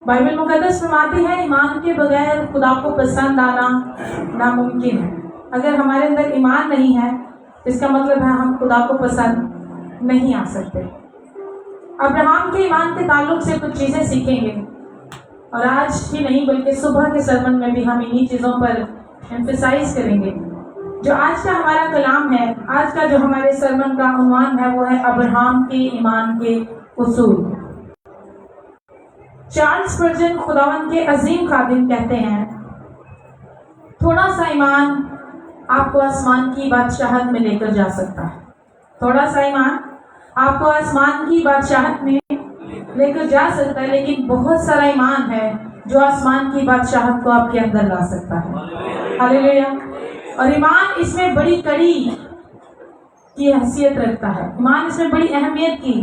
Bible مقدس فرماتی ہے ایمان کے بغیر خدا کو پسند آنا ناممکن ہے۔ اگر ہمارے اندر ایمان نہیں ہے اس کا مطلب ہے ہم خدا کو پسند نہیں آ سکتے۔ ابراہیم کے ایمان کے تعلق سے کچھ چیزیں سیکھیں گے، اور آج ہی نہیں بلکہ صبح کے سرمن میں بھی ہم انہی چیزوں پر ایمفیسائز کریں گے۔ جو آج کا ہمارا کلام ہے، آج کا جو ہمارے سرمن کا عنوان ہے وہ ہے ابراہیم کے ایمان کے اصول۔ چارلس اسپرجن خداوند کے عظیم خادم کہتے ہیں، تھوڑا سا ایمان آپ کو آسمان کی بادشاہت میں لے کر جا سکتا ہے۔ تھوڑا سا ایمان آپ کو آسمان کی بادشاہت میں لے کر جا سکتا ہے، لیکن بہت سارا ایمان ہے جو آسمان کی بادشاہت کو آپ کے اندر لا سکتا ہے۔ ہاللیلویا۔ اور ایمان اس میں بڑی کڑی کی حیثیت رکھتا ہے، ایمان اس میں بڑی اہمیت کی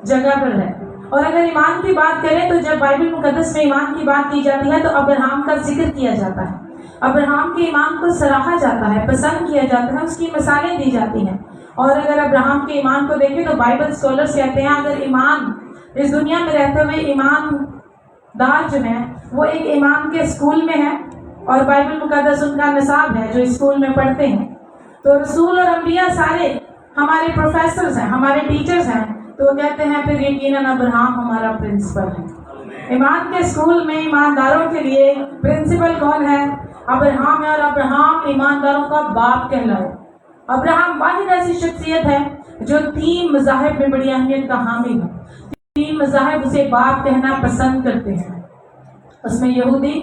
جگہ پر ہے۔ اور اگر ایمان کی بات کریں تو جب بائبل مقدس میں ایمان کی بات کی جاتی ہے تو ابراہیم کا ذکر کیا جاتا ہے، ابراہیم کے ایمان کو سراہا جاتا ہے، پسند کیا جاتا ہے، اس کی مثالیں دی جاتی ہیں۔ اور اگر ابراہیم کے ایمان کو دیکھیں تو بائبل اسکالرز کہتے ہیں اگر ایمان اس دنیا میں رہتے ہوئے ایماندار جو ہیں وہ ایک ایمان کے اسکول میں ہے، اور بائبل مقدس ان کا نصاب ہے جو اسکول میں پڑھتے ہیں، تو رسول اور انبیاء سارے ہمارے پروفیسرز ہیں، ہمارے ٹیچرز ہیں، تو وہ کہتے ہیں پھر یقیناً ابراہیم ہمارا پرنسپل ہے۔ ایمان کے اسکول میں ایمانداروں کے لیے پرنسپل کون ہے؟ ابراہیم ہے، اور ابراہیم ایمانداروں کا باپ کہلائے۔ ابراہیم واحد ایسی شخصیت ہے جو 3 مذاہب میں بڑی اہمیت کا حامل ہے۔ 3 مذاہب اسے باپ کہنا پسند کرتے ہیں، اس میں یہودی،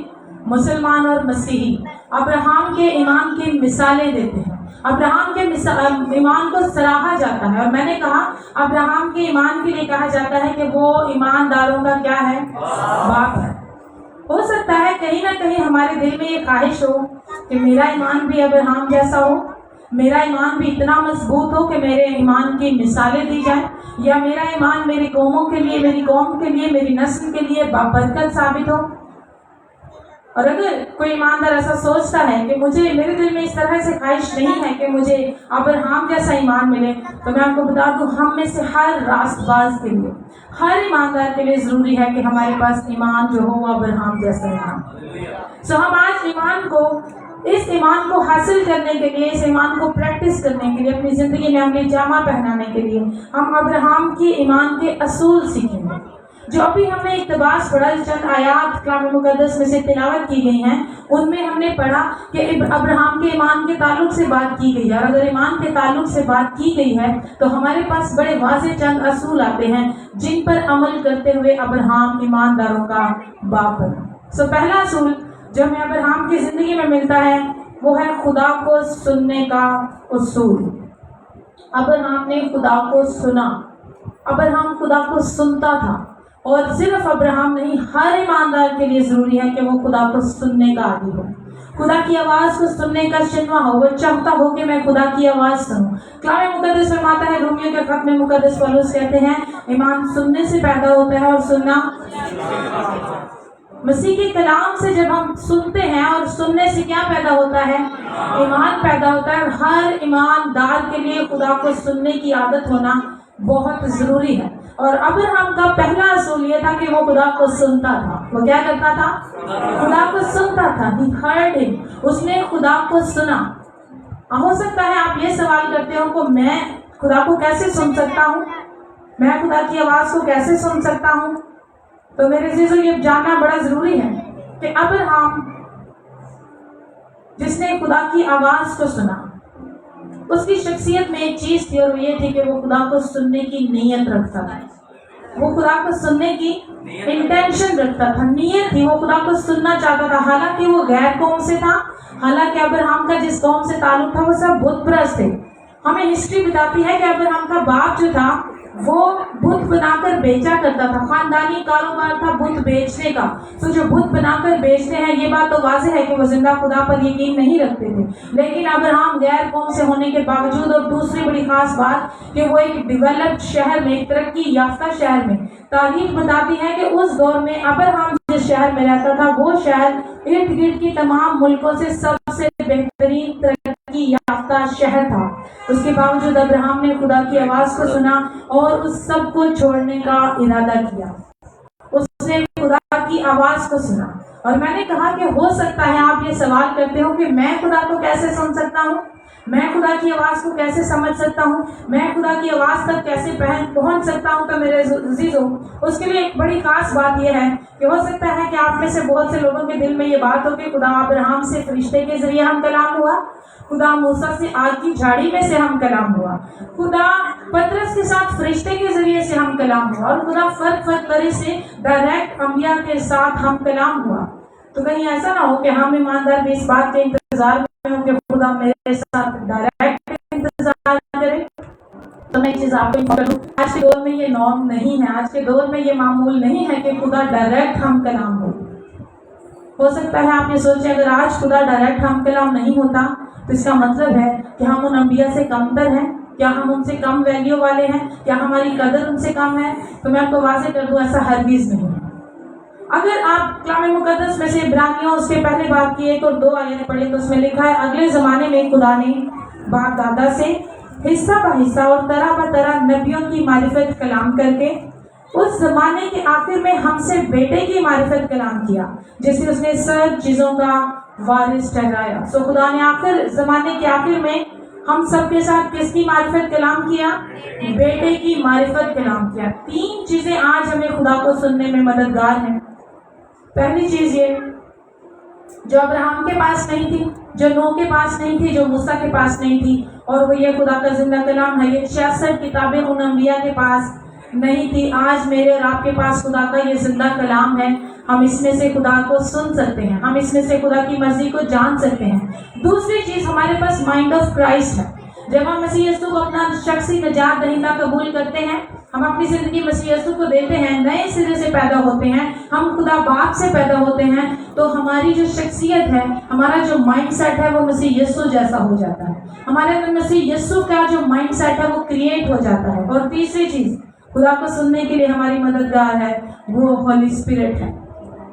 مسلمان اور مسیحی ابراہیم کے ایمان کی مثالیں دیتے ہیں، ابراہیم کے ایمان کو سراہا جاتا ہے۔ اور میں نے کہا ابراہیم کے ایمان کے لیے کہا جاتا ہے کہ وہ ایمانداروں کا کیا ہے؟ باپ ہے۔ ہو سکتا ہے کہیں نہ کہیں ہمارے دل میں یہ خواہش ہو کہ میرا ایمان بھی ابراہیم جیسا ہو، میرا ایمان بھی اتنا مضبوط ہو کہ میرے ایمان کی مثالیں دی جائیں، یا میرا ایمان میری قوموں کے لیے، میری قوم کے لیے، میری نسل کے لیے بابرکت ثابت ہو۔ اور اگر کوئی ایماندار ایسا سوچتا ہے کہ میرے دل میں اس طرح سے خواہش نہیں ہے کہ مجھے ابراہیم جیسا ایمان ملے، تو میں آپ کو بتا دوں ہم میں سے ہر راست باز کے لیے، ہر ایماندار کے لیے ضروری ہے کہ ہمارے پاس ایمان جو ہو وہ ابراہیم جیسا ایمان۔ ہم آج اس ایمان کو حاصل کرنے کے لیے، اس ایمان کو پریکٹس کرنے کے لیے، اپنی زندگی میں اپنے جامہ پہنانے کے لیے ہم ابراہیم کی ایمان کے اصول سیکھیں گے۔ جو ابھی ہم نے اقتباس پڑھا، چند آیات کلام مقدس میں سے تلاوت کی گئی ہیں، ان میں ہم نے پڑھا کہ ابراہیم کے ایمان کے تعلق سے بات کی گئی ہے، اور اگر ایمان کے تعلق سے بات کی گئی ہے تو ہمارے پاس بڑے واضح چند اصول آتے ہیں جن پر عمل کرتے ہوئے ابراہیم ایمانداروں کا باپ بنا۔ پہلا اصول جو ہمیں ابراہیم کی زندگی میں ملتا ہے وہ ہے خدا کو سننے کا اصول۔ ابراہیم نے خدا کو سنا، ابراہیم خدا کو سنتا تھا، اور صرف ابراہیم نہیں، ہر ایماندار کے لیے ضروری ہے کہ وہ خدا کو سننے کا عادی ہو، خدا کی آواز کو سننے کا شنوا ہو، وہ چاہتا ہو کہ میں خدا کی آواز سنوں۔ کلام مقدس فرماتا ہے، رومیو کے خط میں مقدس پولس کہتے ہیں ایمان سننے سے پیدا ہوتا ہے اور سننا مسیح کے کلام سے جب ہم سنتے ہیں، اور سننے سے کیا پیدا ہوتا ہے؟ ایمان پیدا ہوتا ہے۔ ہر ایماندار کے لیے خدا کو سننے کی عادت ہونا بہت ضروری ہے۔ اور ابراہیم کا پہلا اصول یہ تھا کہ وہ خدا کو سنتا تھا۔ وہ کیا کرتا تھا؟ خدا کو سنتا تھا۔ He heard him. اس نے خدا کو سنا۔ ہو سکتا ہے آپ یہ سوال کرتے ہو کہ میں خدا کو کیسے سن سکتا ہوں، میں خدا کی آواز کو کیسے سن سکتا ہوں؟ تو میرے عزیزو یہ جاننا بڑا ضروری ہے کہ ابراہیم جس نے خدا کی آواز کو سنا، اس کی شخصیت میں ایک چیز تھی، اور وہ یہ تھی کہ وہ خدا کو سننے کی نیت رکھتا تھا۔ وہ خدا کو سننے کی انٹینشن رکھتا تھا، نیت تھی، وہ خدا کو سننا چاہتا تھا۔ حالانکہ وہ غیر قوم سے تھا، حالانکہ ابراہیم کا جس قوم سے تعلق تھا وہ سب بت پرست تھے۔ ہمیں ہسٹری بتاتی ہے کہ ابراہیم کا باپ جو تھا وہ بت بنا کر بیچا کرتا تھا، خاندانی کاروبار تھا بت بیچنے کا۔ تو جو بت بنا کر بیچتے ہیں، یہ بات تو واضح ہے کہ وہ زندہ خدا پر یقین نہیں رکھتے تھے، لیکن ابراہیم غیر قوم سے ہونے کے باوجود، اور دوسری بڑی خاص بات کہ وہ ایک ڈیولپڈ شہر میں، ایک ترقی یافتہ شہر میں، تاریخ بتاتی ہے کہ اس دور میں ابراہیم جس شہر میں رہتا تھا وہ شہر ارد گرد کی تمام ملکوں سے سب سے بہترین ترقی یافتہ شہر تھا۔ اس کے باوجود ابراہیم نے خدا کی آواز کو سنا اور اس سب کو چھوڑنے کا ارادہ کیا۔ اس نے خدا کی آواز کو سنا. اور میں نے کہا کہ ہو سکتا ہے آپ یہ سوال کرتے ہو کہ میں خدا کو کیسے سن سکتا ہوں, میں خدا کی آواز کو کیسے سمجھ سکتا ہوں, میں خدا کی آواز تک کیسے پہنچ سکتا ہوں. تو میرے عزیزوں, اس کے لیے ایک بڑی خاص بات یہ ہے کہ ہو سکتا ہے کہ آپ میں سے بہت سے لوگوں کے دل میں یہ بات ہو کہ خدا ابراہیم سے فرشتے کے ذریعے ہم کلام ہوا, خدا موسیٰ سے آگ کی جھاڑی میں سے ہم کلام ہوا, خدا پطرس کے ساتھ فرشتے کے ذریعے سے ہم کلام ہوا, اور خدا فرق طرح سے ڈائریکٹ انبیاء کے ساتھ ہم کلام ہوا. تو کہیں ایسا نہ ہو کہ ہم ایماندار بھی اس بات کے انتظار میں ہوں کہ خدا میرے ساتھ ڈائریکٹ انتظار کرے. تو میں چیز آپ کو کروں, آج کے دور میں یہ نارم نہیں ہے, آج کے دور میں یہ معمول نہیں ہے کہ خدا ڈائریکٹ ہم کلام ہو سکتا ہے آپ یہ سوچیں اگر آج خدا ڈائریکٹ ہم کلام نہیں ہوتا تو اس کا مطلب ہے کہ ہم ان انبیاء سے کمتر ہیں, کیا ہم ان سے کم ویلیو والے ہیں, کیا ہماری قدر ان سے کم ہے. تو میں آپ کو واضح کر دوں ایسا ہرگز نہیں ہے. اگر آپ کلام مقدس میں سے عبرانیوں اس کے پہلے باب کی 1 اور 2 آیت پڑھیں تو اس میں لکھا ہے, اگلے زمانے میں خدا نے باپ دادا سے حصہ بہ حصہ اور طرح بہ طرح نبیوں کی معرفت کلام کر کے اس زمانے کے آخر میں ہم سے بیٹے کی معرفت کلام کیا, جسے اس نے سب چیزوں کا وارث ٹھہرایا. سو خدا نے آخر زمانے کے آخر میں ہم سب کے ساتھ کس کی معرفت کلام کیا؟ بیٹے کی معرفت کلام کیا. 3 چیزیں آج ہمیں خدا کو سننے میں مددگار ہیں. پہلی چیز یہ جو ابراہیم کے پاس نہیں تھی, جو نوح کے پاس نہیں تھی, جو موسیٰ کے پاس نہیں تھی, اور وہ یہ خدا کا زندہ کلام ہے. یہ 66 کتابیں ان انبیاء کے پاس نہیں تھی. آج میرے اور آپ کے پاس خدا کا یہ زندہ کلام ہے. ہم اس میں سے خدا کو سن سکتے ہیں, ہم اس میں سے خدا کی مرضی کو جان سکتے ہیں. دوسری چیز ہمارے پاس مائنڈ آف کرائسٹ ہے. جب ہم مسیح یسوع کو اپنا شخصی نجات دہندہ قبول کرتے ہیں, ہم اپنی زندگی مسیح یسوع کو دیتے ہیں, نئے سرے سے پیدا ہوتے ہیں, ہم خدا باپ سے پیدا ہوتے ہیں, تو ہماری جو شخصیت ہے, ہمارا جو مائنڈ سیٹ ہے وہ مسیح یسوع جیسا ہو جاتا ہے. ہمارے اندر مسیح یسوع کا جو مائنڈ سیٹ ہے وہ کریٹ ہو جاتا ہے. اور تیسری چیز خدا کو سننے کے لیے ہماری مددگار ہے, وہ ہولی اسپرٹ ہے,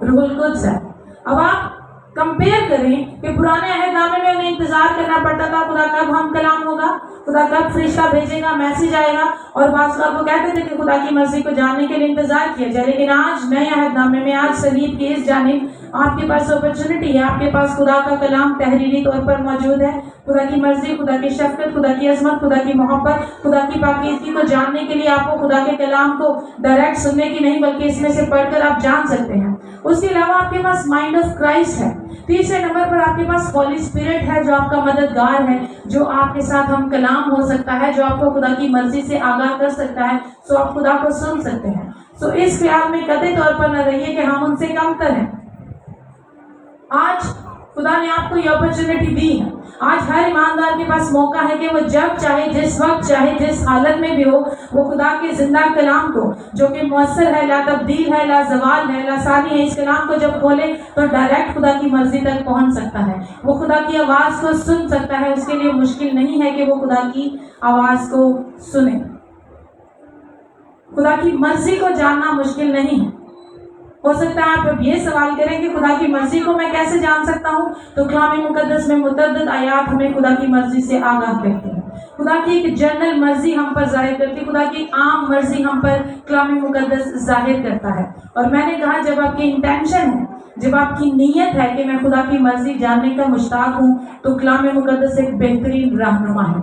روح القدس ہے. اب آپ کمپیئر کریں کہ پرانے عہد نامے میں انہیں انتظار کرنا پڑتا تھا خدا کب ہم کلام ہوگا, خدا کب فرشتہ بھیجے گا, میسج آئے گا, اور بعض لوگ وہ کہتے تھے کہ خدا کی مرضی کو جاننے کے لیے انتظار کیا جائے. لیکن آج نئے عہد نامے میں, آج صلیب کی اس جانب آپ کے پاس اپرچونٹی ہے, آپ کے پاس خدا کا کلام تحریری طور پر موجود ہے. خدا کی مرضی, خدا کی شفقت, خدا کی عظمت, خدا کی محبت, خدا کی پاکیزگی کو جاننے کے لیے آپ کو خدا کے کلام کو ڈائریکٹ سننے کی نہیں بلکہ اس میں سے پڑھ کر آپ جان سکتے ہیں. اس کے علاوہ آپ کے پاس مائنڈ آف کرائسٹ ہے. تیسرے نمبر پر آپ کے پاس ہولی اسپرٹ ہے جو آپ کا مددگار ہے, جو آپ کے ساتھ ہم کلام ہو سکتا ہے, جو آپ کو خدا کی مرضی سے آگاہ کر سکتا ہے, سو آپ خدا کو سن سکتے ہیں. سو اس خیال میں قطعی طور پر نہ رہیے کہ ہم ان سے کمتر ہیں. آج خدا نے آپ کو یہ اپرچونٹی دی ہے. آج ہر ایماندار کے پاس موقع ہے کہ وہ جب چاہے, جس وقت چاہے, جس حالت میں بھی ہو, وہ خدا کے زندہ کلام کو جو کہ مؤثر ہے, لا تبدیل ہے, لا زوال ہے, لا ثانی ہے, اس کلام کو جب کھولے تو ڈائریکٹ خدا کی مرضی تک پہنچ سکتا ہے. وہ خدا کی آواز کو سن سکتا ہے. اس کے لیے مشکل نہیں ہے کہ وہ خدا کی آواز کو سنے. خدا کی مرضی کو جاننا مشکل نہیں ہے. ہو سکتا ہے آپ اب یہ سوال کریں کہ خدا کی مرضی کو میں کیسے جان سکتا ہوں, تو کلام مقدس میں متعدد آیات ہمیں خدا کی مرضی سے آگاہ کرتی ہیں. خدا کی ایک جنرل مرضی ہم پر ظاہر کرتی ہے, خدا کی عام مرضی ہم پر کلام مقدس ظاہر کرتا ہے. اور میں نے کہا جب آپ کی انٹینشن ہے, جب آپ کی نیت ہے کہ میں خدا کی مرضی جاننے کا مشتاق ہوں, تو کلام مقدس ایک بہترین رہنما ہے.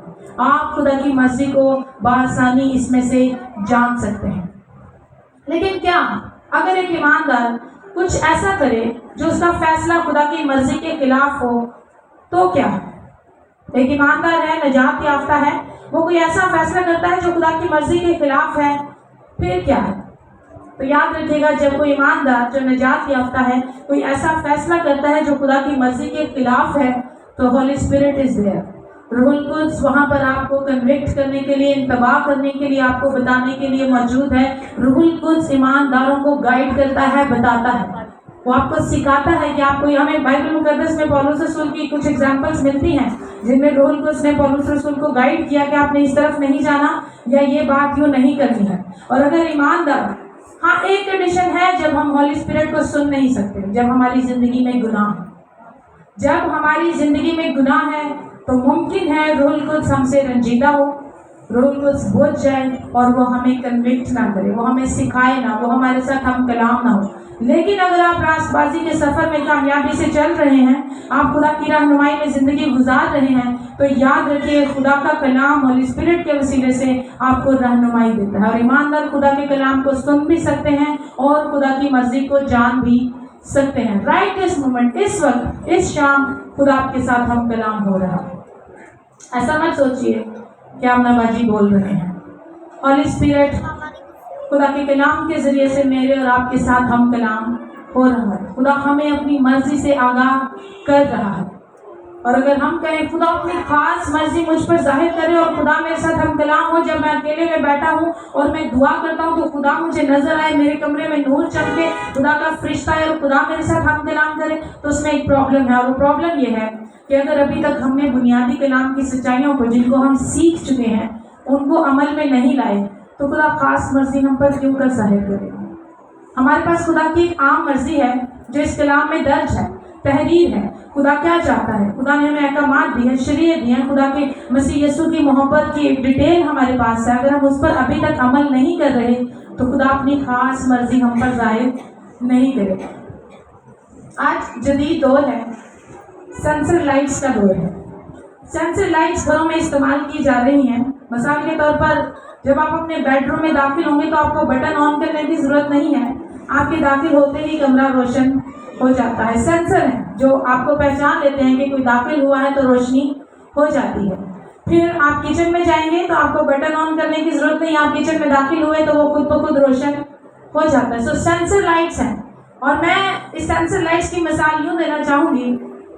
آپ خدا کی مرضی کو بآسانی اس میں سے جان سکتے ہیں. لیکن کیا اگر ایک ایماندار کچھ ایسا کرے جو اس کا فیصلہ خدا کی مرضی کے خلاف ہو, تو کیا؟ ایک ایماندار ہے, نجات یافتہ ہے, وہ کوئی ایسا فیصلہ کرتا ہے جو خدا کی مرضی کے خلاف ہے, پھر کیا ہے؟ تو یاد رکھیے گا, جب کوئی ایماندار جو نجات یافتہ ہے کوئی ایسا فیصلہ کرتا ہے جو خدا کی مرضی کے خلاف ہے, تو ہولی اسپرٹ از دیئر. روح القدس وہاں پر آپ کو کنوکٹ کرنے کے لیے, انتباہ کرنے کے لیے, آپ کو بتانے کے لیے موجود ہے. روح القدس ایمانداروں کو گائیڈ کرتا ہے, بتاتا ہے, وہ آپ کو سکھاتا ہے کہ آپ کو. ہمیں بائبل مقدس میں پولس رسول کی کچھ ایگزامپلس ملتی ہیں جن میں روح القدس نے پولس رسول کو گائیڈ کیا کہ آپ نے اس طرف نہیں جانا یا یہ بات یوں نہیں کرنی ہے. اور اگر ایماندار, ہاں ایک کنڈیشن ہے جب ہم ہولی اسپرٹ کو سن نہیں سکتے, جب ہماری زندگی میں گناہ ہے. جب ہماری زندگی میں گناہ ہے تو ممکن ہے روح القدس ہم سے رنجیدہ ہو, روح القدس بجھ جائے اور وہ ہمیں کنوکٹ نہ کرے، وہ ہمیں سکھائے نہ، وہ ہمارے ساتھ ہم کلام نہ ہو۔ لیکن اگر آپ راست بازی کے سفر میں کامیابی سے چل رہے ہیں، آپ خدا کی رہنمائی میں زندگی گزار رہے ہیں، تو یاد رکھیے خدا کا کلام ہولی اسپرٹ کے وسیلے سے آپ کو رہنمائی دیتا ہے، اور ایماندار خدا کے کلام کو سن بھی سکتے ہیں اور خدا کی مرضی کو جان بھی سکتے ہیں۔ رائٹ اس مومنٹ، اس وقت، اس شام خدا آپ کے ساتھ ہم کلام ہو رہا ہے۔ ایسا مت سوچئے کہ آپ نباجی بول رہے ہیں۔ ہولی اسپرٹ خدا کے کلام کے ذریعے سے میرے اور آپ کے ساتھ ہم کلام ہو رہا ہے۔ خدا ہمیں اپنی مرضی سے آگاہ کر رہا ہے، اور اگر ہم کہیں خدا اپنی خاص مرضی مجھ پر ظاہر کرے اور خدا میرے ساتھ ہم کلام ہو، جب میں اکیلے میں بیٹھا ہوں اور میں دعا کرتا ہوں تو خدا مجھے نظر آئے، میرے کمرے میں نور چمکے، خدا کا فرشتہ ہے اور خدا میرے ساتھ ہم کلام کرے، تو اس میں ایک پرابلم ہے، اور وہ پرابلم یہ ہے کہ اگر ابھی تک ہم نے بنیادی کلام کی سچائیوں کو، جن کو ہم سیکھ چکے ہیں، ان کو عمل میں نہیں لائے، تو خدا خاص مرضی ہم پر کیوں کر ظاہر کرے گا؟ ہمارے پاس خدا کی ایک عام مرضی ہے جو اس کلام میں درج ہے، تحریر ہے۔ خدا کیا چاہتا ہے؟ خدا نے ہمیں احکامات دی ہیں، شریعت دی ہیں، خدا کے مسیح یسوع کی محبت کی ایک ڈیٹیل ہمارے پاس ہے۔ اگر ہم اس پر ابھی تک عمل نہیں کر رہے تو خدا اپنی خاص مرضی ہم پر ظاہر نہیں کرے گا۔ آج جدید دور ہے، سینسر لائٹس کا دور ہے۔ سینسر لائٹس گھروں میں استعمال کی جا رہی ہیں۔ مثال کے طور پر جب آپ اپنے بیڈ روم میں داخل ہوں گے تو آپ کو بٹن آن کرنے کی ضرورت نہیں ہے، آپ کے داخل ہوتے ہی کمرہ روشن ہو جاتا ہے۔ سینسر ہیں جو آپ کو پہچان لیتے ہیں کہ کوئی داخل ہوا ہے تو روشنی ہو جاتی ہے۔ پھر آپ کچن میں جائیں گے تو آپ کو بٹن آن کرنے کی ضرورت نہیں، آپ کچن میں داخل ہوئے تو وہ خود بخود روشن ہو جاتا ہے۔ سو سینسر لائٹس ہیں، اور میں اس سینسر لائٹس کی مثال یوں دینا چاہوں گی،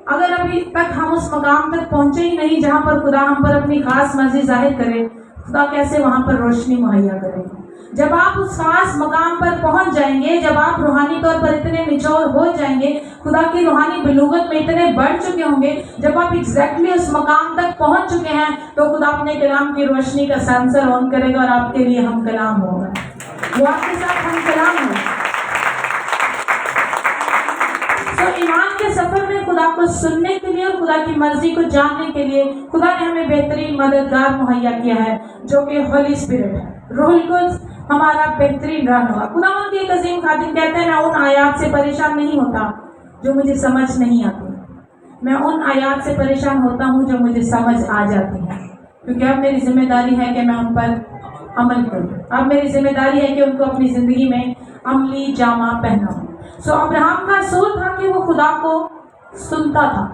اگر ابھی تک ہم اس مقام تک پہنچے ہی نہیں جہاں پر خدا ہم پر اپنی خاص مرضی ظاہر کرے، خدا کیسے وہاں پر روشنی مہیا کرے گا؟ جب آپ اس خاص مقام پر پہنچ جائیں گے، جب آپ روحانی طور پر اتنے میچور ہو جائیں گے، خدا کی روحانی بلوغت میں اتنے بڑھ چکے ہوں گے، جب آپ ایگزیکٹلی اس مقام تک پہنچ چکے ہیں تو خدا اپنے کلام کی روشنی کا سینسر آن کرے گا اور آپ کے لیے ہم کلام ہوگا، وہ آپ کے ساتھ ہم کلام ہوگا۔ تو ایمان کے سفر میں خدا کو سننے کے لیے اور خدا کی مرضی کو جاننے کے لیے خدا نے ہمیں بہترین مددگار مہیا کیا ہے، جو کہ ہولی اسپرٹ ہے، روح القدس ہمارا بہترین رہنما۔ خداوند کے ایک عظیم خادم کہتے ہیں، میں ان آیات سے پریشان نہیں ہوتا جو مجھے سمجھ نہیں آتی، میں ان آیات سے پریشان ہوتا ہوں جو مجھے سمجھ آ جاتی ہیں، کیونکہ اب میری ذمہ داری ہے کہ میں ان پر عمل کروں، اب میری ذمہ داری ہے کہ ان کو اپنی زندگی میں عملی جامہ پہناؤں۔ سو ابراہم کا اصول تھا کہ وہ خدا کو سنتا تھا۔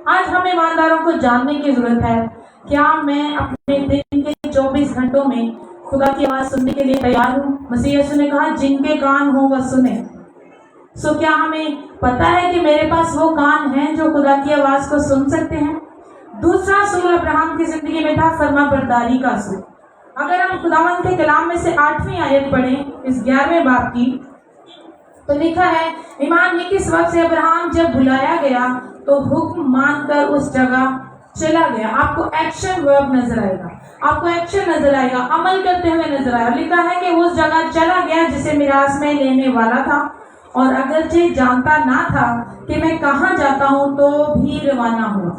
آج ہم ایمانداروں کو جاننے کی ضرورت ہے، کیا میں اپنے دن کے 24 گھنٹوں میں خدا کی آواز سننے کے لیے تیار ہوں؟ مسیح یسوع نے کہا جن کے کان ہوں وہ سنیں۔ سو کیا ہمیں پتا ہے کہ میرے پاس وہ کان ہیں جو خدا کی آواز کو سن سکتے ہیں؟ دوسرا اصول ابراہم کی زندگی میں تھا فرما برداری کا اصول۔ اگر ہم خداوند کے کلام میں سے 8ویں آیت پڑھیں، اس 11ویں باب کی، تو لکھا ہے ایمان یہ کس وقت سے ابراہم جب بلایا گیا تو حکم مان کر اس جگہ چلا گیا۔ آپ کو ایکشن ورب نظر آئے گا، آپ کو ایکشن نظر آئے گا، عمل کرتے ہوئے نظر آئے گا۔ لکھا ہے کہ وہ اس جگہ چلا گیا جسے میراث میں لینے والا تھا، اور اگرچہ جانتا نہ تھا کہ میں کہاں جاتا ہوں تو بھی روانہ ہوا۔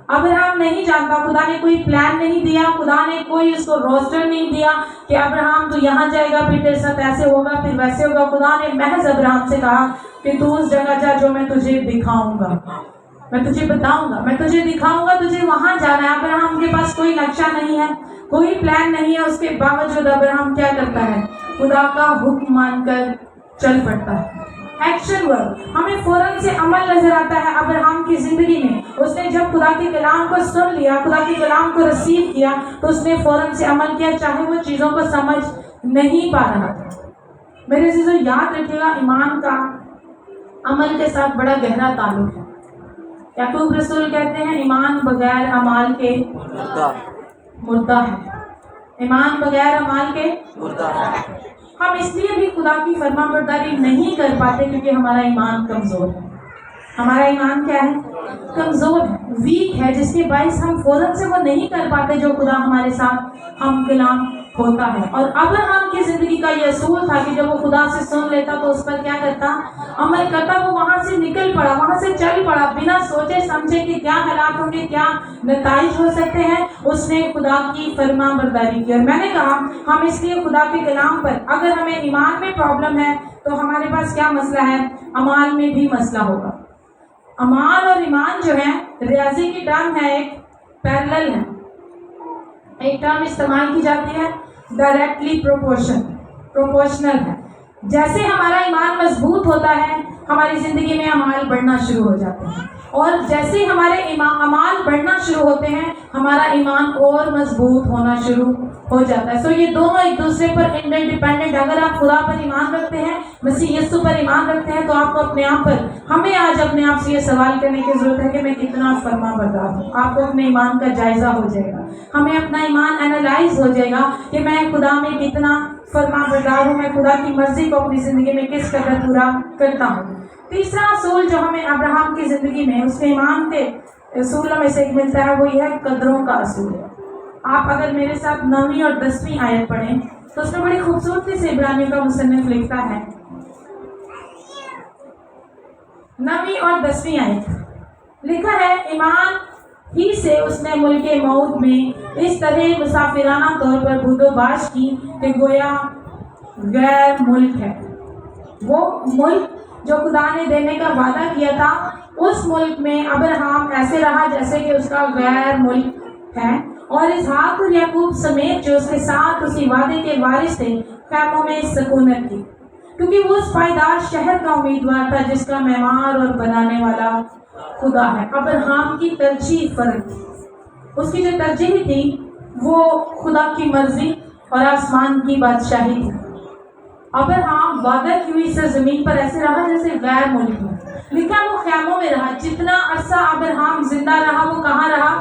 ابراہم نہیں جانتا، خدا نے کوئی پلان نہیں دیا، خدا نے کوئی اس کو روسٹر نہیں دیا کہ ابراہم تو یہاں جائے گا، پھر تیرے ساتھ ایسے ہوگا، پھر ویسے ہوگا۔ خدا نے محض ابراہم سے کہا کہ تو اس جگہ جا جو میں تجھے دکھاؤں گا، میں تجھے بتاؤں گا، میں تجھے دکھاؤں گا، تجھے وہاں جانا ہے۔ ابراہم کے پاس کوئی نقشہ نہیں ہے، کوئی پلان نہیں ہے، اس کے باوجود ابراہم کیا کرتا ہے؟ خدا کا حکم مان کر چل پڑتا ہے۔ ایکشن ورک، ہمیں فوراً سے عمل نظر آتا ہے ابراہم کی زندگی میں۔ اس نے جب خدا کے کلام کو سن لیا، خدا کے کلام کو ریسیو کیا، تو اس نے فوراً سے عمل کیا، چاہے وہ چیزوں کو سمجھ نہیں پا رہا تھا۔ میرے عزیزو یاد رکھیے گا، ایمان کا عمل کے ساتھ بڑا گہرا تعلق ہے۔ یعقوب رسول کہتے ہیں ایمان بغیر اعمال کے مردہ ہے، ایمان بغیر اعمال کے مردہ ہے۔ ہم اس لیے بھی خدا کی فرما برداری نہیں کر پاتے کیونکہ ہمارا ایمان کمزور ہے۔ ہمارا ایمان کیا ہے؟ کمزور ہے، ویک ہے، جس کے باعث ہم فوراً سے وہ نہیں کر پاتے جو خدا ہمارے ساتھ ہم کلام ہوتا ہے۔ اور ابراہم کی زندگی کا یہ اصول تھا کہ جب وہ خدا سے سن لیتا تو اس پر کیا کرتا؟ عمل کرتا۔ وہ وہاں سے نکل پڑا، وہاں سے چل پڑا بنا سوچے سمجھے کہ کیا حالات ہوں گے، کیا نتائج ہو سکتے ہیں، اس نے خدا کی فرما برداری کی۔ اور میں نے کہا ہم اس لیے خدا کے کلام پر، اگر ہمیں ایمان میں پرابلم ہے تو ہمارے پاس کیا مسئلہ ہے، اعمال میں بھی مسئلہ ہوگا۔ اعمال اور ایمان جو ہے ریاضی کی ٹرم ہے، ایک پیرلل ہے، ایک ٹرم استعمال کی جاتی ہے ڈائریکٹلی پروپورشنل ہے۔ جیسے ہمارا ایمان مضبوط ہوتا ہے ہماری زندگی میں اعمال بڑھنا شروع ہو جاتے ہیں، اور جیسے ہی ہمارے اعمال بڑھنا شروع ہوتے ہیں ہمارا ایمان اور مضبوط ہونا شروع ہو جاتا ہے۔ سو یہ دونوں ایک دوسرے پر انڈیپینڈنٹ۔ اگر آپ خدا پر ایمان رکھتے ہیں، مسیح یسوع پر ایمان رکھتے ہیں، تو آپ کو اپنے آپ پر، ہمیں آج اپنے آپ سے یہ سوال کرنے کی ضرورت ہے کہ میں کتنا فرما بردار ہوں۔ آپ کو اپنے ایمان کا جائزہ ہو جائے گا، ہمیں اپنا ایمان اینالائز ہو جائے گا کہ میں خدا میں کتنا فرما بردار ہوں، میں خدا کی مرضی کو اپنی زندگی میں کس قدر پورا کرتا ہوں۔ تیسرا اصول جو ہمیں ابراہم کی زندگی میں اس کے ایمان کے اصولوں میں سے ایک ملتا ہے، وہ یہ ہے قدروں کا اصول ہے۔ آپ اگر میرے ساتھ 9ویں اور 10ویں آیت پڑھیں تو اس میں بڑی خوبصورتی سے عبرانیوں کا مصنف لکھتا ہے، 9ویں اور 10ویں آیت لکھا ہے، ایمان ہی سے اس نے ملک موت میں اس طرح مسافرانہ طور پر بود و باش کی کہ گویا غیر ملک ہے۔ وہ ملک جو خدا نے دینے کا وعدہ کیا تھا، اس ملک میں ابراہم ایسے رہا جیسے کہ اس کا غیر ملک ہے، اور اسحاق اور یعقوب سمیت جو اس کے ساتھ اسی وعدے کے وارث تھے خیموں میں سکونت کی، کیونکہ وہ اس پائیدار شہر کا امیدوار تھا جس کا معمار اور بنانے والا خدا ہے۔ ابراہم کی ترجیح فرق تھی، اس کی جو ترجیح تھی وہ خدا کی مرضی اور آسمان کی بادشاہی تھی۔ ابراہم وعدہ کی ہوئی سرزمین پر ایسے رہا جیسے غیر ملک میں، لکھا وہ خیموں میں رہا۔ جتنا عرصہ ابراہم زندہ رہا وہ کہاں رہا؟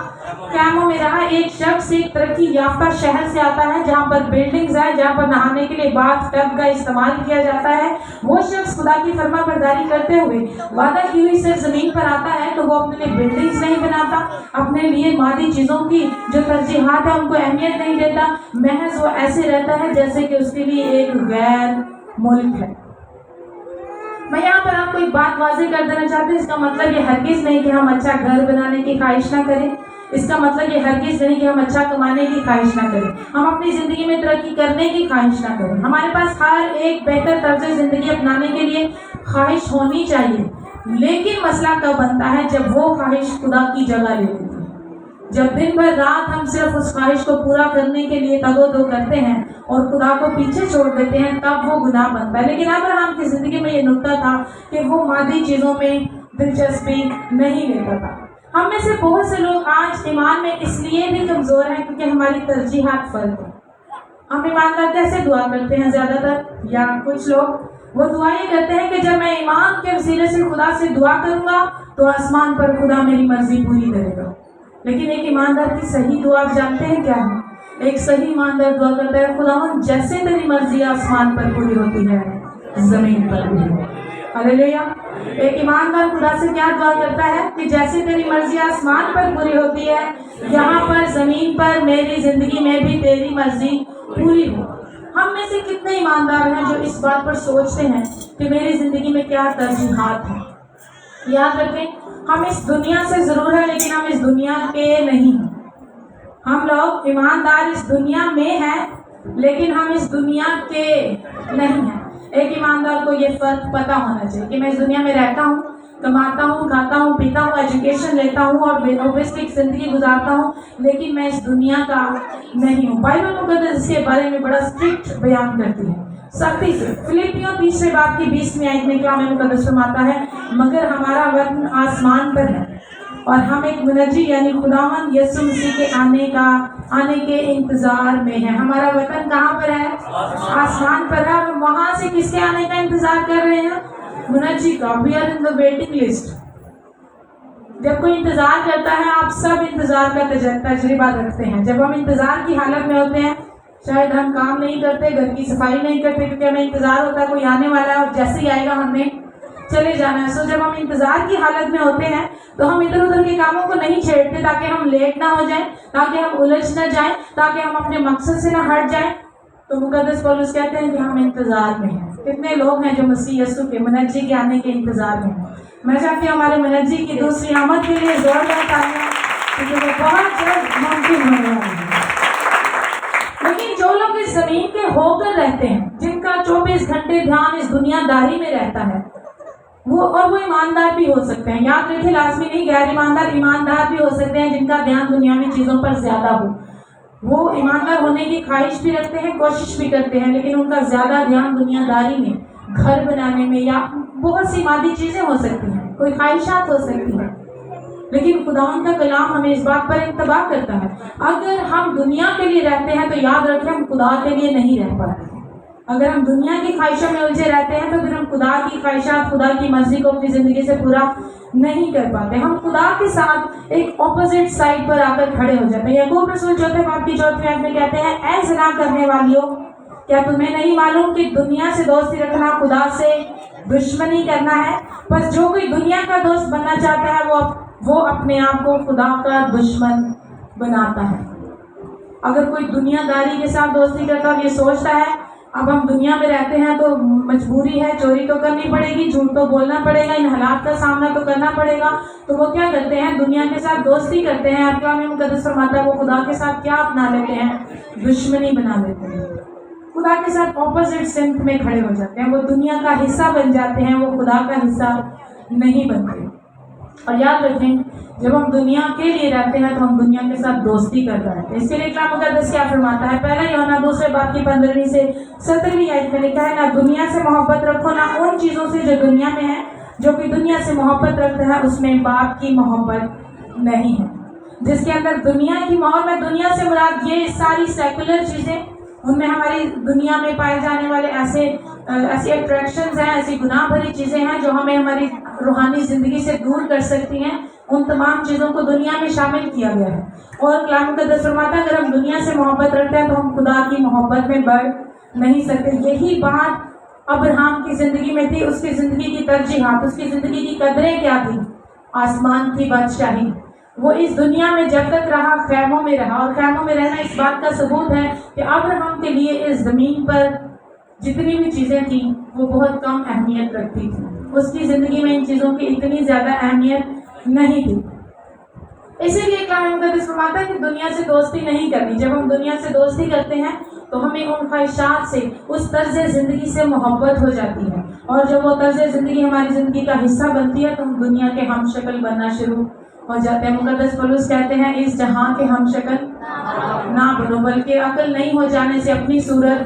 خیموں میں رہا۔ ایک شخص ایک ترقی یافتہ شہر سے آتا ہے جہاں پر بلڈنگز ہے، جہاں پر نہانے کے لیے باتھ ٹب کا استعمال کیا جاتا ہے، وہ شخص خدا کی فرما برداری کرتے ہوئے وعدہ کی ہوئی سرزمین پر آتا ہے تو وہ اپنے لیے بلڈنگز نہیں بناتا، اپنے لیے مادی چیزوں کی جو ترجیحات ہیں ان کو اہمیت نہیں دیتا، محض وہ ایسے رہتا ہے جیسے کہ اس کے لیے ایک غیر ملک ہے۔ میں یہاں پر آپ کو ایک بات واضح کر دینا چاہتی ہوں، اس کا مطلب یہ ہرگز نہیں کہ ہم اچھا گھر بنانے کی خواہش نہ کریں، اس کا مطلب یہ ہرگز نہیں کہ ہم اچھا کمانے کی خواہش نہ کریں، ہم اپنی زندگی میں ترقی کرنے کی خواہش نہ کریں۔ ہمارے پاس ہر ایک بہتر طرز زندگی اپنانے کے لیے خواہش ہونی چاہیے، لیکن مسئلہ کب بنتا ہے؟ جب وہ خواہش خدا کی جگہ لے لیتی ہے، جب دن بھر رات ہم صرف اس خواہش کو پورا کرنے کے لیے تگ و دو کرتے ہیں اور خدا کو پیچھے چھوڑ دیتے ہیں، تب وہ گناہ بنتا ہے۔ لیکن ابراہم کی زندگی میں یہ نکتہ تھا کہ وہ مادی چیزوں میں دلچسپی نہیں لیتا تھا۔ ہم میں سے بہت سے لوگ آج ایمان میں اس لیے بھی کمزور ہیں کیونکہ ہماری ترجیحات فرق ہیں۔ ہم ایمان کا کیسے دعا کرتے ہیں زیادہ تر، یا کچھ لوگ وہ دعا یہ کرتے ہیں کہ جب میں ایمان کے وسیلے سے خدا سے دعا کروں گا تو آسمان پر خدا میری مرضی پوری کرے گا۔ لیکن ایک ایماندار کی صحیح دعا آپ جانتے ہیں کیا ہے؟ ایک صحیح ایماندار دعا کرتا ہے، خداوند جیسے تیری مرضی آسمان پر پوری ہوتی ہے زمین پر بھی ہو۔ ہلیلویا۔ ایک ایماندار خدا سے کیا دعا کرتا ہے کہ جیسے تیری مرضی آسمان پر پوری ہوتی ہے، یہاں پر زمین پر میری زندگی میں بھی تیری مرضی پوری ہو۔ ہم میں سے کتنے ایماندار ہیں جو اس بات پر سوچتے ہیں کہ میری زندگی میں کیا ترجیحات ہیں؟ یاد رکھیں، ہم اس دنیا سے ضرور ہیں لیکن ہم اس دنیا کے نہیں ہیں۔ ہم لوگ ایماندار اس دنیا میں ہیں لیکن ہم اس دنیا کے نہیں ہیں۔ ایک ایماندار کو یہ فرق پتہ ہونا چاہیے کہ میں اس دنیا میں رہتا ہوں، کماتا ہوں، کھاتا ہوں، پیتا ہوں، ایجوکیشن لیتا ہوں اور اوبیسلی زندگی گزارتا ہوں، لیکن میں اس دنیا کا نہیں ہوں۔ بائبل مقدس اس کے بارے میں بڑا اسٹرکٹ بیان کرتی ہے، سختی سے۔ فلپیوں 3 باب کی 20ویں آیت میں کلام مقدس فرماتا ہے، مگر ہمارا وطن آسمان پر ہے اور ہم ایک منجی یعنی خداوند یسوع مسیح کے آنے کے انتظار میں ہے۔ ہمارا وطن کہاں پر ہے؟ آسمان پر ہے۔ اور وہاں سے کس کے آنے کا انتظار کر رہے ہیں؟ منجی کا۔ We are in the waiting list. جب کوئی انتظار کرتا ہے، آپ سب انتظار کا تجربہ رکھتے ہیں۔ جب ہم انتظار کی حالت میں ہوتے ہیں، شاید ہم کام نہیں کرتے، گھر کی صفائی نہیں کرتے کیونکہ ہمیں انتظار ہوتا ہے کوئی آنے والا ہے اور جیسے ہی آئے گا ہم نے چلے جانا ہے۔ سو جب ہم انتظار کی حالت میں ہوتے ہیں تو ہم ادھر ادھر کے کاموں کو نہیں چھیڑتے تاکہ ہم لیٹ نہ ہو جائیں، تاکہ ہم الجھ نہ جائیں، تاکہ ہم اپنے مقصد سے نہ ہٹ جائیں۔ تو مقدس پولس کہتے ہیں کہ ہم انتظار میں ہیں۔ کتنے لوگ ہیں جو مسیح یسوع کے منجی کے آنے کے انتظار میں ہیں؟ میں چاہتی ہوں ہمارے منجی کی دوسری آمد کے لیے زوردار تالیاں، کیونکہ وہ بہت جلد ممکن ہونے والی ہے۔ لیکن جو لوگ اس زمین کے ہو کر رہتے ہیں، جن کا 24 گھنٹے دھیان اس دنیا داری میں رہتا ہے، وہ ایماندار بھی ہو سکتے ہیں، یاد رکھیں لازمی نہیں غیر ایماندار بھی ہو سکتے ہیں جن کا دھیان دنیاوی چیزوں پر زیادہ ہو۔ وہ ایماندار ہونے کی خواہش بھی رکھتے ہیں، کوشش بھی کرتے ہیں، لیکن ان کا زیادہ دھیان دنیا داری میں، گھر بنانے میں، یا بہت سی مادی چیزیں ہو سکتی ہیں، کوئی خواہشات ہو سکتی ہیں۔ لیکن خداوند کا کلام ہمیں اس بات پر انتباہ کرتا ہے، اگر ہم دنیا کے لیے رہتے ہیں تو یاد رکھیں ہم خدا کے لیے نہیں رہ پاتے۔ اگر ہم دنیا کی خواہشوں میں الجھے رہتے ہیں تو پھر ہم خدا کی خواہشات، خدا کی مرضی کو اپنی زندگی سے پورا نہیں کر پاتے۔ ہم خدا کے ساتھ ایک اپوزٹ سائڈ پر آ کر کھڑے ہو جاتے ہیں۔ یعقوب رسول 4:4 میں کہتے ہیں، اے زنا کرنے والیوں، کیا تمہیں نہیں معلوم کہ دنیا سے دوستی رکھنا خدا سے دشمنی کرنا ہے؟ بس جو کوئی دنیا کا دوست بننا چاہتا ہے وہ اپنے آپ کو خدا کا دشمن بناتا ہے۔ اگر کوئی دنیا داری کے ساتھ دوستی کرتا ہے، یہ سوچتا ہے اب ہم دنیا میں رہتے ہیں تو مجبوری ہے، چوری تو کرنی پڑے گی، جھوٹ تو بولنا پڑے گا، ان حالات کا سامنا تو کرنا پڑے گا، تو وہ کیا کرتے ہیں؟ دنیا کے ساتھ دوستی کرتے ہیں۔ کلام مقدس فرماتا ہے وہ خدا کے ساتھ کیا اپنا لیتے ہیں؟ دشمنی بنا لیتے ہیں، خدا کے ساتھ اپوزٹ سمت میں کھڑے ہو جاتے ہیں، وہ دنیا کا حصہ بن جاتے ہیں، وہ خدا کا حصہ نہیں بنتے۔ اور یاد رکھیں جب ہم دنیا کے لیے رہتے ہیں تو ہم دنیا کے ساتھ دوستی کر رہے ہیں۔ اس کے لیے کلام مقدس کیا فرماتا ہے؟ پہلا یوحنا 2:15 سے 17 آیت میں لکھا ہے، نہ دنیا سے محبت رکھو، نہ ان چیزوں سے جو دنیا میں ہے، جو کہ دنیا سے محبت رکھتا ہے اس میں باپ کی محبت نہیں ہے۔ جس کے اندر دنیا کی محبت، میں دنیا سے مراد یہ ساری سیکولر چیزیں، ان میں ہماری دنیا میں پائے جانے والے ایسی اٹریکشنز ہیں، ایسی گناہ بھری چیزیں ہیں جو ہمیں ہماری روحانی زندگی سے دور کر سکتی ہیں، ان تمام چیزوں کو دنیا میں شامل کیا گیا ہے۔ اور کلام مقدس فرماتا ہے اگر ہم دنیا سے محبت رکھتے ہیں تو ہم خدا کی محبت میں بڑھ نہیں سکتے۔ یہی بات ابراہیم کی زندگی میں تھی، اس کی زندگی کی ترجیحات، اس کی زندگی کی قدریں کیا تھی؟ آسمان کی بادشاہی۔ وہ اس دنیا میں جب تک رہا خیموں میں رہا، اور خیموں میں رہنا اس بات کا ثبوت ہے کہ ابراہیم کے لیے اس زمین پر جتنی بھی چیزیں تھیں وہ بہت کم اہمیت رکھتی تھی، اس کی زندگی میں ان چیزوں کی اتنی زیادہ اہمیت نہیں تھی۔ اسی لیے کلام مقدس فرماتا ہے کہ دنیا سے دوستی نہیں کرنی۔ جب ہم دنیا سے دوستی کرتے ہیں تو ہمیں ان خواہشات سے، اس طرز زندگی سے محبت ہو جاتی ہے، اور جب وہ طرز زندگی ہماری زندگی کا حصہ بنتی ہے تو ہم دنیا کے ہم شکل بننا شروع ہو جاتے ہیں۔ مقدس پولس کہتے ہیں اس جہاں کے ہم شکل نہ بنو، بلکہ عقل نہیں ہو جانے سے اپنی صورت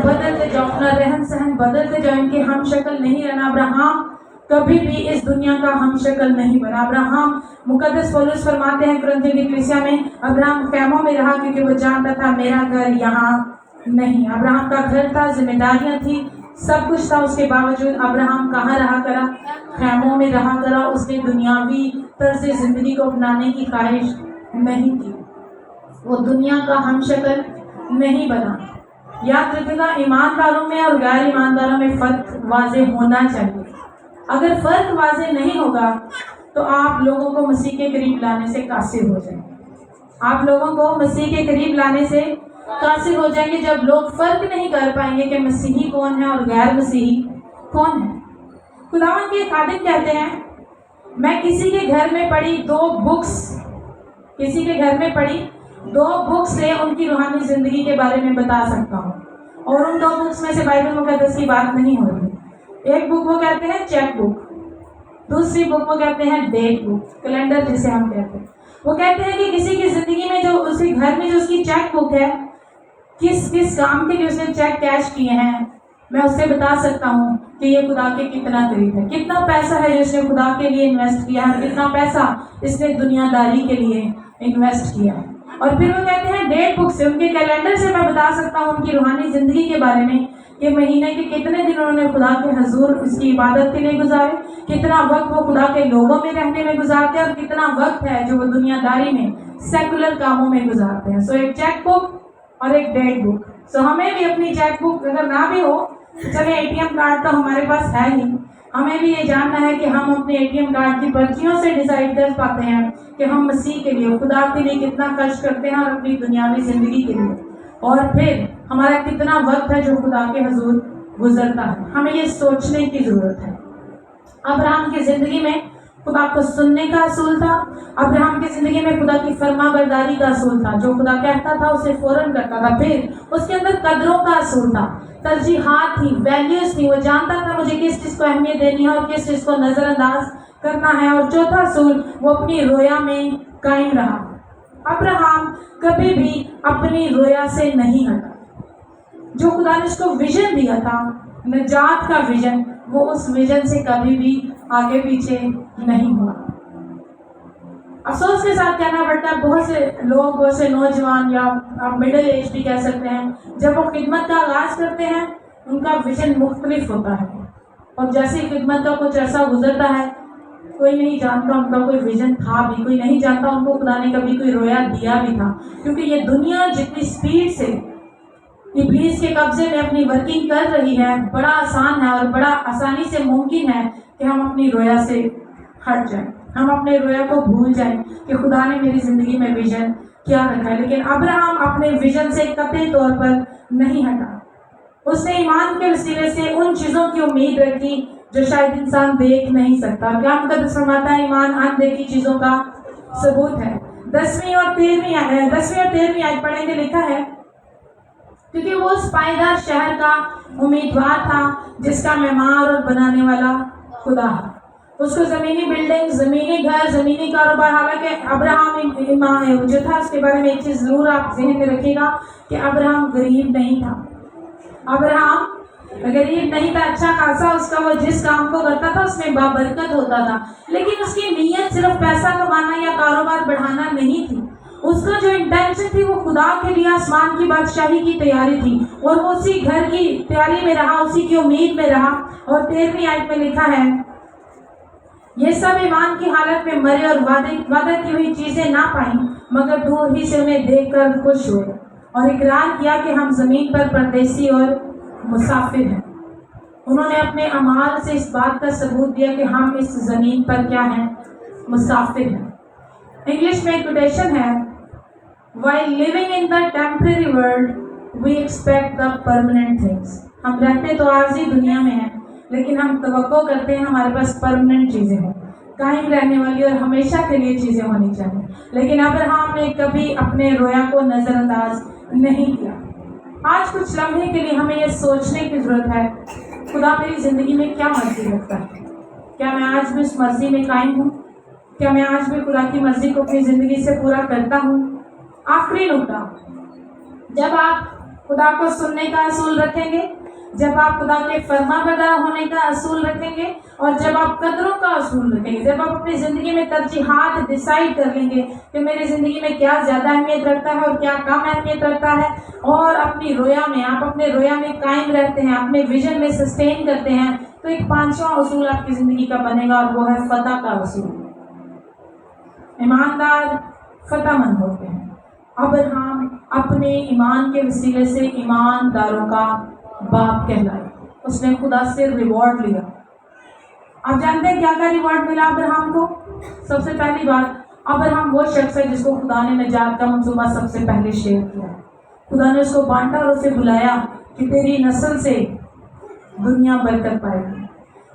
بدلتے جاؤ، اپنا رہن سہن بدلتے جاؤ، ان کے ہم شکل نہیں رہنا۔ ابراہیم کبھی بھی اس دنیا کا ہم شکل نہیں بنا۔ ابراہیم، مقدس پولس فرماتے ہیں کرنتھیوں کی کلیسیا میں، ابراہیم خیموں میں رہا کیونکہ وہ جانتا تھا میرا گھر یہاں نہیں۔ ابراہیم کا گھر تھا، ذمہ داریاں تھی، سب کچھ تھا، اس کے باوجود ابراہیم کہاں رہا کرا؟ خیموں میں رہا کرا۔ اس نے دنیاوی طرز زندگی کو اپنانے کی خواہش نہیں کی، وہ دنیا کا ہم شکل نہیں بنا۔ یاد رکھے گا ایمانداروں میں اور غیر ایمانداروں میں فرق واضح ہونا چاہیے۔ اگر فرق واضح نہیں ہوگا تو آپ لوگوں کو مسیح کے قریب لانے سے قاصر ہو جائیں گے۔ آپ لوگوں کو مسیح کے قریب لانے سے قاصر ہو جائیں گے جب لوگ فرق نہیں کر پائیں گے کہ مسیحی کون ہے اور غیر مسیحی کون ہے۔ خداوند کے خادم کہتے ہیں میں کسی کے گھر میں پڑھی دو بکس سے ان کی روحانی زندگی کے بارے میں بتا سکتا ہوں، اور ان دو بکس میں سے بائبل مقدس کی بات نہیں ہو رہی۔ ایک بک وہ کہتے ہیں چیک بک، دوسری بک وہ کہتے ہیں ڈیٹ بک، کیلنڈر جسے ہم کہتے ہیں۔ وہ کہتے ہیں کہ کسی کی زندگی میں جو اس کے گھر میں جو اس کی چیک بک ہے، کس کام کے لیے اس نے چیک کیش کیے ہیں، میں اس سے بتا سکتا ہوں کہ یہ خدا کے کتنا قریب ہے، کتنا پیسہ ہے جو اس نے خدا کے لیے انویسٹ کیا ہے، کتنا پیسہ اس نے دنیا داری کے لیے انویسٹ کیا ہے۔ اور پھر وہ کہتے ہیں ڈیٹ بک سے، ان کے کیلنڈر سے میں بتا سکتا ہوں ان کی روحانی زندگی کے بارے میں کہ مہینے کے کتنے دن انہوں نے خدا کے حضور اس کی عبادت کے لیے گزارے، کتنا وقت وہ خدا کے لوگوں میں رہنے میں گزارتے ہیں، اور کتنا وقت ہے جو وہ دنیا داری میں سیکولر کاموں میں گزارتے ہیں۔ ایک چیک بک اور ایک ڈیٹ بک۔ ہمیں بھی اپنی چیک بک اگر نہ بھی ہو، چلے اے ٹی ایم کارڈ تو ہمارے پاس ہے ہی، ہمیں بھی یہ جاننا ہے کہ ہم اپنے اے ٹی ایم کارڈ کی پرچیوں سے ڈیسائیڈ کر پاتے ہیں کہ ہم مسیح کے لیے، خدا کے لیے کتنا خرچ کرتے ہیں اور اپنی دنیاوی زندگی کے لیے، اور پھر ہمارا کتنا وقت ہے جو خدا کے حضور گزرتا ہے۔ ہمیں یہ سوچنے کی ضرورت ہے۔ ابراہم کی زندگی میں خدا کو سننے کا اصول تھا. ابراہم کی زندگی میں خدا کی فرما برداری کا اصول تھا. جو خدا کہتا تھا اسے فوراً کرتا تھا. پھر اس کے اندر قدروں کا اصول تھا, ترجیحات تھی, ویلیوز تھی. وہ جانتا تھا مجھے کس چیز کو اہمیت دینی ہے اور کس چیز کو نظر انداز کرنا ہے. اور چوتھا اصول, وہ اپنی رویا میں قائم رہا. ابراہم کبھی بھی اپنی رویا سے نہیں ہٹا. جو خدا نے اس کو ویژن دیا تھا, نجات کا ویژن, وہ اس ویژن سے کبھی بھی آگے پیچھے نہیں ہوا. افسوس کے ساتھ کہنا پڑتا ہے, بہت سے لوگ, بہت سے نوجوان یا آپ مڈل ایج بھی کہہ سکتے ہیں, جب وہ خدمت کا آغاز کرتے ہیں ان کا ویژن مختلف ہوتا ہے. اور جیسے خدمت کا کچھ عرصہ گزرتا ہے, کوئی نہیں جانتا ان کا کوئی ویژن تھا بھی, کوئی نہیں جانتا ان کو خدا نے کبھی کوئی رویا دیا بھی تھا. کیونکہ یہ دنیا جتنی سپیڈ سے ابلیس کے قبضے میں اپنی ورکنگ کر رہی ہے, بڑا آسان ہے اور بڑا آسانی سے ممکن ہے کہ ہم اپنی رویا سے ہٹ جائیں, ہم اپنے رویا کو بھول جائیں کہ خدا نے میری زندگی میں ویژن کیا رکھا ہے. لیکن ابراہم اپنے ویژن سے قطعی طور پر نہیں ہٹا. اس نے ایمان کے وسیلے سے ان چیزوں کی امید رکھی جو شاید انسان دیکھ نہیں سکتا. کیا مقدس فرماتا ہے, ایمان ان دیکھی چیزوں کا ثبوت ہے. 10ویں اور 13ویں آیت پڑھیں گے. لکھا ہے, کیونکہ وہ اس پائیدار شہر کا امیدوار تھا جس کا معمار اور بنانے والا خدا ہے. اس کو زمینی بلڈنگ, زمینی گھر, زمینی کاروبار, حالانکہ ابراہم جو تھا اس کے بارے میں ایک چیز ضرور آپ ذہن میں رکھیے گا کہ ابراہم غریب نہیں تھا. ابراہم غریب نہیں تھا. اچھا خاصا اس کا وہ جس کام کو کرتا تھا اس میں بابرکت ہوتا تھا. لیکن اس کی نیت صرف پیسہ کمانا یا کاروبار بڑھانا نہیں تھی. اس کا جو انٹینشن تھی وہ خدا کے لیے آسمان کی بادشاہی کی تیاری تھی, اور وہ اسی گھر کی تیاری میں رہا, اسی کی امید میں رہا. اور 13ویں آیت میں لکھا ہے, یہ سب ایمان کی حالت میں مرے اور وعدہ کی ہوئی چیزیں نہ پائیں, مگر دور ہی سے انہیں دیکھ کر خوش ہوئے اور اقرار کیا کہ ہم زمین پر پردیسی اور مسافر ہیں. انہوں نے اپنے اعمال سے اس بات کا ثبوت دیا کہ ہم اس زمین پر کیا ہیں, مسافر ہیں. انگلش میں ایک کوٹیشن ہے, while living in the temporary world we expect the permanent things. ہم رہتے تو عارضی دنیا میں ہیں, لیکن ہم توقع کرتے ہیں ہمارے پاس پرماننٹ چیزیں ہوں, قائم رہنے والی اور ہمیشہ کے لیے چیزیں ہونی چاہیے. لیکن ابراہم نے کبھی اپنے رویا کو نظر انداز نہیں کیا. آج کچھ لمحے کے لیے ہمیں یہ سوچنے کی ضرورت ہے, خدا میری زندگی میں کیا مرضی رکھتا ہے. کیا میں آج بھی اس مرضی میں قائم ہوں؟ کیا میں آج بھی خدا کی مرضی کو اپنی زندگی سے پورا کرتا ہوں؟ آخری نقطہ, جب آپ خدا کو سننے کا اصول رکھیں گے, جب آپ خدا کے فرما بردار ہونے کا اصول رکھیں گے, اور جب آپ قدروں کا اصول رکھیں گے, جب آپ اپنی زندگی میں ترجیحات ڈیسائیڈ کر لیں گے کہ میری زندگی میں کیا زیادہ اہمیت رکھتا ہے اور کیا کم اہمیت رکھتا ہے, اور اپنی رویا میں آپ اپنے رویا میں قائم رہتے ہیں, اپنے ویژن میں سسٹین کرتے ہیں, تو ایک 5واں اصول آپ کی زندگی کا بنے گا, اور وہ ہے فتح کا اصول. ایماندار فتح مند ہوتے ہیں. ابراہم اپنے ایمان کے وسیلے سے ایمانداروں کا باپ کہلائے. اس نے خدا سے ریوارڈ لیا. آپ جانتے ہیں کیا کیا ریوارڈ ملا ابراہم کو؟ سب سے پہلی بات, ابراہم وہ شخص ہے جس کو خدا نے نجات کا منصوبہ سب سے پہلے شیئر کیا. خدا نے اس کو بانٹا اور اسے بلایا کہ تیری نسل سے دنیا برکت پائے گی.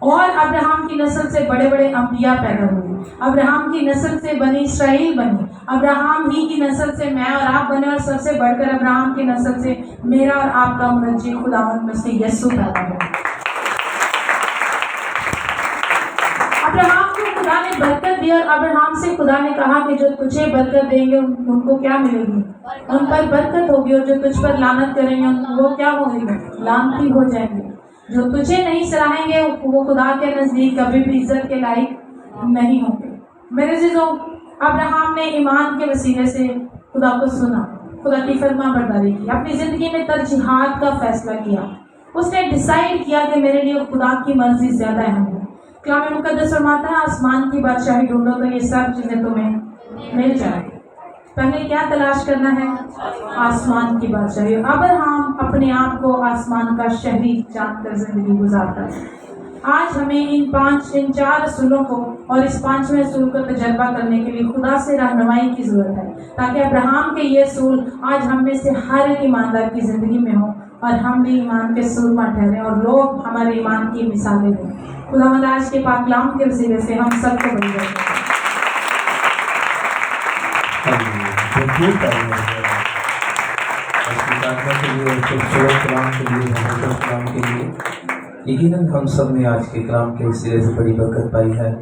اور ابراہم کی نسل سے بڑے بڑے انبیاء پیدا ہوئے. ابراہم کی نسل سے بنی اسرائیل بنی. ابراہم ہی کی نسل سے میں اور آپ بنے, اور سب سے بڑھ کر ابراہم کی نسل سے میرا اور آپ کا مرجی خداوند مسیح یسوع پیدا ہوا. ابراہم کو خدا نے برکت دی, اور ابراہم سے خدا نے کہا کہ جو تجھے برکت دیں گے ان کو کیا ملے گی؟ ان پر برکت ہوگی. اور جو تجھ پر لعنت کریں گے وہ کیا ہوگی؟ لعنتی ہو جائیں گے. جو تجھے نہیں سراہیں گے وہ خدا کے نزدیک کبھی بھی عزت کے لائق نہیں ہوں گے. میرے عزیزوں, ابراہم نے ایمان کے وسیلے سے خدا کو سنا, خدا کی فرما برداری کی, اپنی زندگی میں ترجیحات کا فیصلہ کیا. اس نے ڈیسائیڈ کیا کہ میرے لیے خدا کی مرضی زیادہ اہم ہے. کلام مقدس فرماتا ہے, آسمان کی بادشاہی ڈھونڈو تو یہ سب چیزیں تمہیں مل جائیں. پہلے کیا تلاش کرنا ہے؟ آسمان کی بادشاہی. ابراہم اپنے آپ کو آسمان کا شہری جان کر زندگی گزارتا ہے. آج ہمیں ان 4 اصولوں کو اور اس 5ویں اصول کو تجربہ کرنے کے لیے خدا سے رہنمائی کی ضرورت ہے, تاکہ ابراہم کے یہ اصول آج ہم میں سے ہر ایک ایماندار کی زندگی میں ہوں. اور ہم بھی ایمان کے سورما ٹھہرے اور لوگ ہمارے ایمان کی مثالیں دیں. خداوند آج کے پاک کلام کے وسیلے سے ہم سب کو بڑی برکت دے. یقیناً ہم سب نے آج کے کلام کے وسیلے سے بڑی برکت پائی ہے.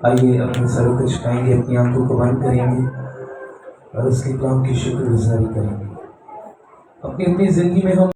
آئیے اپنے سروں کو جھکائیں گے، اپنی آنکھوں کو بند کریں گے اور اس کے کلام کی شکر گزاری کریں گے. اپنی زندگی میں ہم